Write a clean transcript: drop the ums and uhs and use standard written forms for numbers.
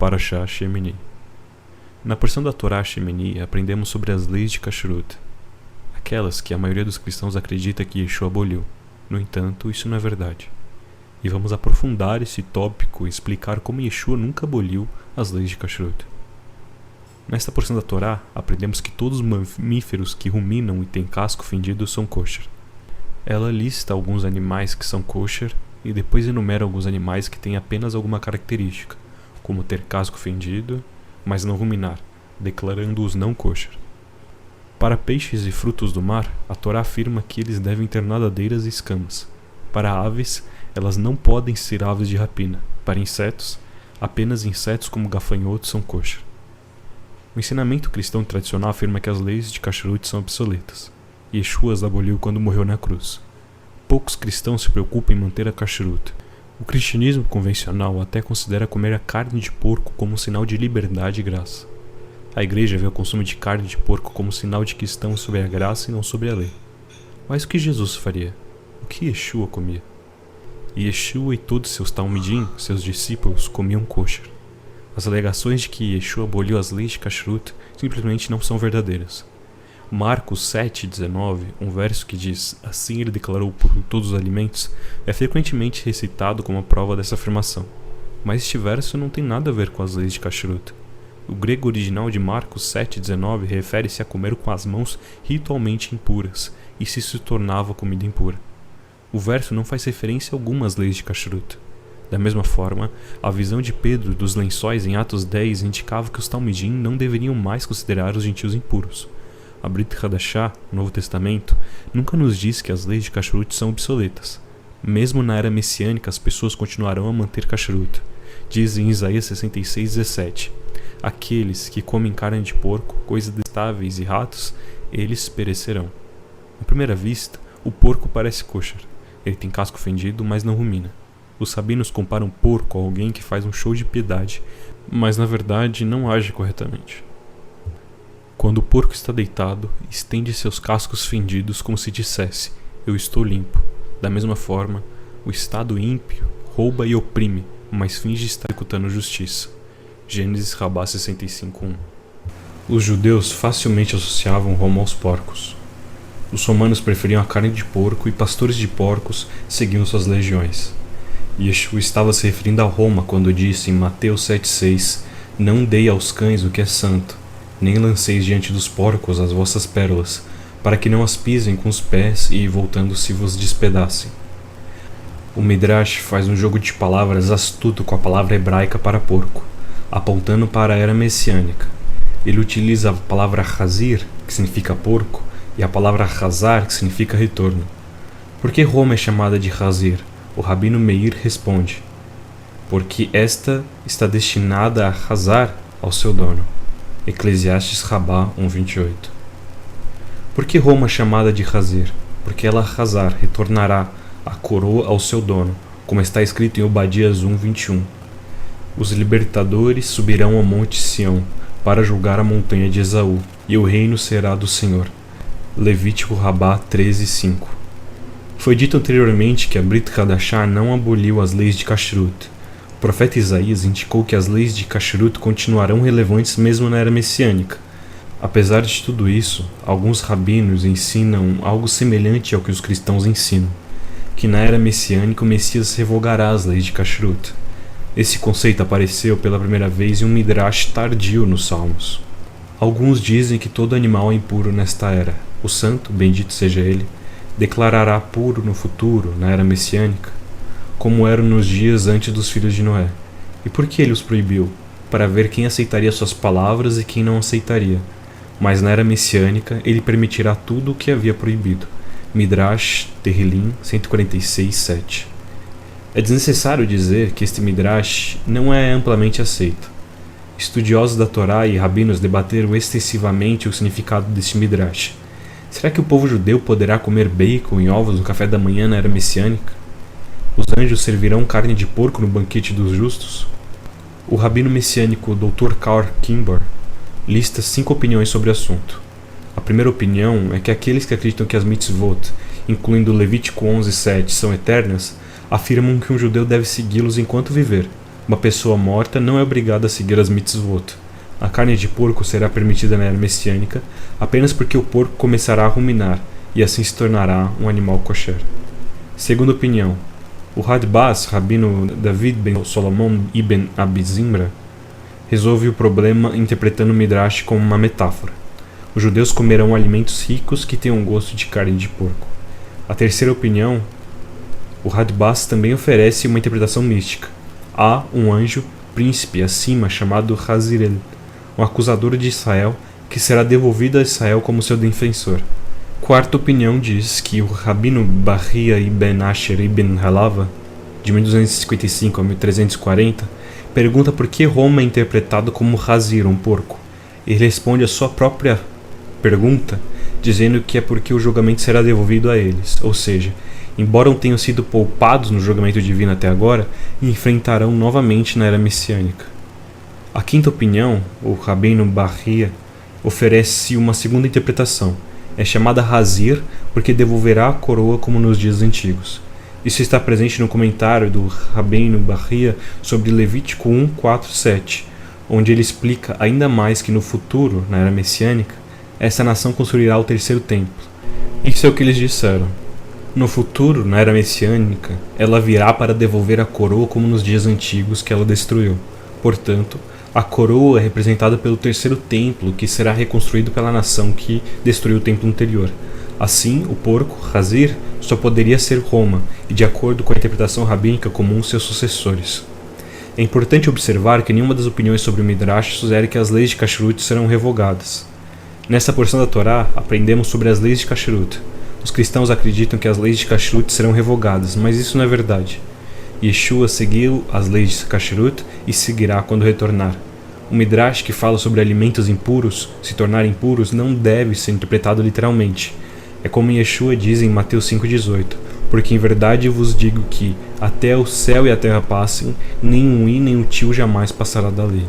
Parashá Shemini. Na porção da Torá Shemini aprendemos sobre as leis de Kashrut, aquelas que a maioria dos cristãos acredita que Yeshua aboliu. No entanto, isso não é verdade. E vamos aprofundar esse tópico e explicar como Yeshua nunca aboliu as leis de Kashrut. Nesta porção da Torá, aprendemos que todos os mamíferos que ruminam e têm casco fendido são kosher. Ela lista alguns animais que são kosher e depois enumera alguns animais que têm apenas alguma característica, como ter casco fendido, mas não ruminar, declarando-os não kosher. Para peixes e frutos do mar, a Torá afirma que eles devem ter nadadeiras e escamas. Para aves, elas não podem ser aves de rapina. Para insetos, apenas insetos como gafanhotos são kosher. O ensinamento cristão tradicional afirma que as leis de Kashrut são obsoletas. Yeshua as aboliu quando morreu na cruz. Poucos cristãos se preocupam em manter a Kashrut. O cristianismo convencional até considera comer a carne de porco como um sinal de liberdade e graça. A igreja vê o consumo de carne de porco como sinal de que estamos sob a graça e não sobre a lei. Mas o que Jesus faria? O que Yeshua comia? Yeshua e todos seus talmidim, seus discípulos, comiam kosher. As alegações de que Yeshua aboliu as leis de Kashrut simplesmente não são verdadeiras. Marcos 7,19, um verso que diz "Assim ele declarou por todos os alimentos", é frequentemente recitado como prova dessa afirmação. Mas este verso não tem nada a ver com as leis de Kashrut. O grego original de Marcos 7,19 refere-se a comer com as mãos ritualmente impuras, e se tornava comida impura. O verso não faz referência alguma às leis de Kashrut. Da mesma forma, a visão de Pedro dos lençóis em Atos 10 indicava que os talmidim não deveriam mais considerar os gentios impuros. A Brit Hadashah, no Novo Testamento, nunca nos diz que as leis de Kashrut são obsoletas. Mesmo na era messiânica, as pessoas continuarão a manter Kashrut. Diz em Isaías 66,17: "Aqueles que comem carne de porco, coisas detestáveis e ratos, eles perecerão." À primeira vista, o porco parece kosher. Ele tem casco fendido, mas não rumina. Os rabinos comparam porco a alguém que faz um show de piedade, mas na verdade não age corretamente. Quando o porco está deitado, estende seus cascos fendidos como se dissesse: "Eu estou limpo." Da mesma forma, o estado ímpio rouba e oprime, mas finge estar executando justiça. Gênesis Rabá 65:1. Os judeus facilmente associavam Roma aos porcos. Os romanos preferiam a carne de porco e pastores de porcos seguiam suas legiões. Yeshua estava se referindo a Roma quando disse em Mateus 7,6: "Não dei aos cães o que é santo, nem lanceis diante dos porcos as vossas pérolas, para que não as pisem com os pés e, voltando-se, vos despedacem." O Midrash faz um jogo de palavras astuto com a palavra hebraica para porco, apontando para a era messiânica. Ele utiliza a palavra Hazir, que significa porco, e a palavra Hazar, que significa retorno. Por que Roma é chamada de Hazir? O Rabino Meir responde: "Porque esta está destinada a Hazar ao seu dono." Eclesiastes Rabá 1,28. Por que Roma é chamada de Hazir? Porque ela, Hazar, retornará a coroa ao seu dono, como está escrito em Obadias 1,21. Os libertadores subirão ao monte Sião para julgar a montanha de Esaú, e o reino será do Senhor. Levítico Rabá 13,5. Foi dito anteriormente que a Brit Hadashah não aboliu as leis de Kashrut. O profeta Isaías indicou que as leis de Kashrut continuarão relevantes mesmo na era messiânica. Apesar de tudo isso, alguns rabinos ensinam algo semelhante ao que os cristãos ensinam, que na era messiânica o Messias revogará as leis de Kashrut. Esse conceito apareceu pela primeira vez em um midrash tardio nos Salmos. Alguns dizem que todo animal é impuro nesta era. O santo, bendito seja ele, declarará puro no futuro, na era messiânica, como eram nos dias antes dos filhos de Noé. E por que ele os proibiu? Para ver quem aceitaria suas palavras e quem não aceitaria. Mas na era messiânica ele permitirá tudo o que havia proibido. Midrash Tehillim 146:7. É desnecessário dizer que este Midrash não é amplamente aceito. Estudiosos da Torá e rabinos debateram extensivamente o significado deste Midrash. Será que o povo judeu poderá comer bacon e ovos no café da manhã na era messiânica? Os anjos servirão carne de porco no banquete dos justos? O rabino messiânico Dr. Karl Kimber lista 5 opiniões sobre o assunto. A primeira opinião é que aqueles que acreditam que as mitzvot, incluindo Levítico 11:7, são eternas, afirmam que um judeu deve segui-los enquanto viver, Uma pessoa morta não é obrigada a seguir as mitzvot. A carne de porco será permitida na era messiânica apenas porque o porco começará a ruminar e assim se tornará um animal kosher. Segunda opinião, o Radbaz, rabino David ben Solomon ibn Abi Zimra, resolve o problema interpretando o Midrash como uma metáfora. Os judeus comerão alimentos ricos que tenham gosto de carne de porco. A terceira opinião, o Radbaz também oferece uma interpretação mística. Há um anjo príncipe acima chamado Hazirel, um acusador de Israel que será devolvido a Israel como seu defensor. Quarta opinião diz que o rabino Bahia ibn Asher ibn Halava, de 1255 a 1340, pergunta por que Roma é interpretado como Hazir, um porco. Ele responde a sua própria pergunta, dizendo que é porque o julgamento será devolvido a eles, ou seja, embora tenham sido poupados no julgamento divino até agora, enfrentarão novamente na era messiânica. A quinta opinião, o rabino Bahia, oferece uma segunda interpretação. É chamada Hazir porque devolverá a coroa como nos dias antigos. Isso está presente no comentário do rabino Bahia sobre Levítico 1, 4, 7, onde ele explica ainda mais que no futuro, na era messiânica, essa nação construirá o terceiro templo. Isso é o que eles disseram. No futuro, na era messiânica, ela virá para devolver a coroa como nos dias antigos que ela destruiu. Portanto, a coroa é representada pelo terceiro templo, que será reconstruído pela nação que destruiu o templo anterior. Assim, o porco, Hazir, só poderia ser Roma, e de acordo com a interpretação rabínica comum, seus sucessores. É importante observar que nenhuma das opiniões sobre o Midrash sugere que as leis de Kashrut serão revogadas. Nessa porção da Torá, aprendemos sobre as leis de Kashrut. Os cristãos acreditam que as leis de Kashrut serão revogadas, mas isso não é verdade. Yeshua seguiu as leis de Kashrut e seguirá quando retornar. O Midrash que fala sobre alimentos impuros se tornarem impuros não deve ser interpretado literalmente. É como Yeshua diz em Mateus 5,18, porque em verdade vos digo que até o céu e a terra passem, nem um i nem um tio jamais passará da lei.